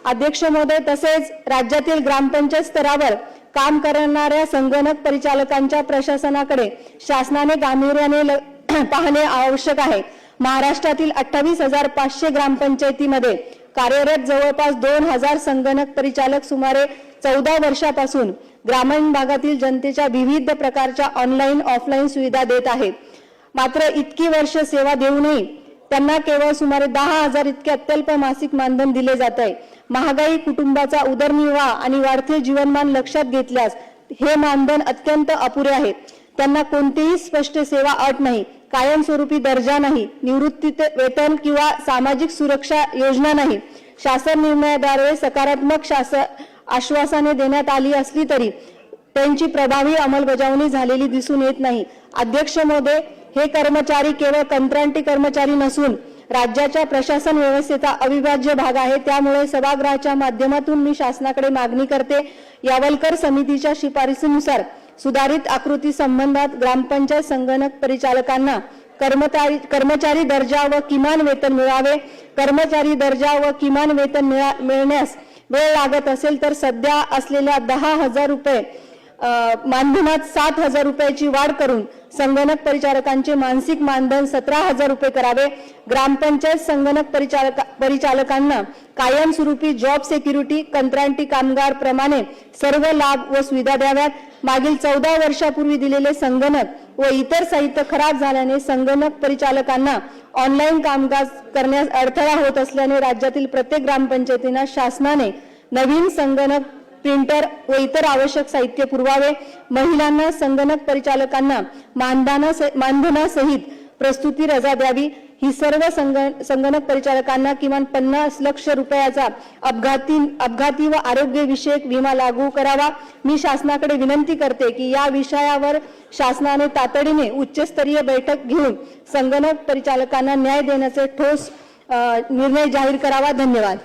अध्यक्ष महोदय, तसेच राज्यातील ग्रामपंचायत स्तरावर काम करणाऱ्या संगणक परिचालकांच्या प्रशासनाकडे शासनाने गांभीर्याने पाहणे आवश्यक आहे। महाराष्ट्रातील 28,500 ग्रामपंचायतीमध्ये कार्यरत जवळपास 2,000 संगणक परिचालक सुमारे 14 वर्षापासून ग्रामीण भागातील जनतेच्या विविध प्रकारच्या ऑनलाईन ऑफलाईन सुविधा देत आहेत। मात्र इतकी वर्ष सेवा देऊनही त्यांना केवळ सुमारे 10,000 इतके अत्यल्प मासिक मानधन दिले जात आहे। महागाई, कुटुंबाचा उदरनिर्वाह आणि वाढते जीवनमान लक्षात घेतल्यास हे मानधन अत्यंत अपुरे आहे। त्यांना कोणतीही स्पष्ट सेवा अट नाही, कायमस्वरूपी दर्जा नाही, निवृत्ती वेतन किंवा सामाजिक सुरक्षा योजना नाही। शासन निर्णयाद्वारे सकारात्मक आश्वासने देण्यात आली असली तरी त्यांची प्रभावी अंमलबजावणी झालेली दिसून येत नाही। अध्यक्ष महोदय, हे कर्मचारी केवळ कंत्राटी कर्मचारी नसून राज्याच्या प्रशासन व्यवस्थेचा अविभाज्य भाग आहे। त्यामुळे सभागृहाच्या माध्यमातून मी शासनाकडे मागणी करते, यावलकर समितीच्या शिफारसीनुसार सुधारित आकृती संबंधात ग्रामपंचायत संगणक परिचालकांना कर्मचारी दर्जा व किमान वेतन मिळावे। कर्मचारी दर्जा व किमान वेतन मिळण्यास वेळ लागत असेल तर सध्या असलेल्या 10,000 रुपये मानधनात 7,000 रुपयाची वाढ करून संगणक परिचालकांचे मानसिक मानधन 17,000 रुपये करावे। ग्रामपंचायत संगणक परिचालकांना कायमस्वरूपी जॉब सिक्युरिटी कंत्राटी कामगार प्रमाणे सर्व लाभ व सुविधा द्याव्यात। मागील 14 वर्षापूर्वी दिलेले संगणक व इतर साहित्य खराब झाल्याने संगणक परिचालकांना ऑनलाईन कामकाज करण्यास अडथळा होत असल्याने राज्यातील प्रत्येक ग्रामपंचायतींना शासनाने नवीन संगणक, प्रिंटर व इतर आवश्यक साहित्य पुरवावे। महिलांना संगणक परिचालकांना मानधनासहित प्रस्तुती रजा द्यावी। ही सर्व संगणक परिचालकांना किमान 50 लाख रुपयाचा अपघाती व आरोग्य विषयक विमा लागू करावा। मी शासनाकडे विनंती करते की या विषयावर शासनाने तातडीने उच्चस्तरीय बैठक घेऊन संगणक परिचालकांना न्याय देण्याचे ठोस निर्णय जाहीर करावा। धन्यवाद।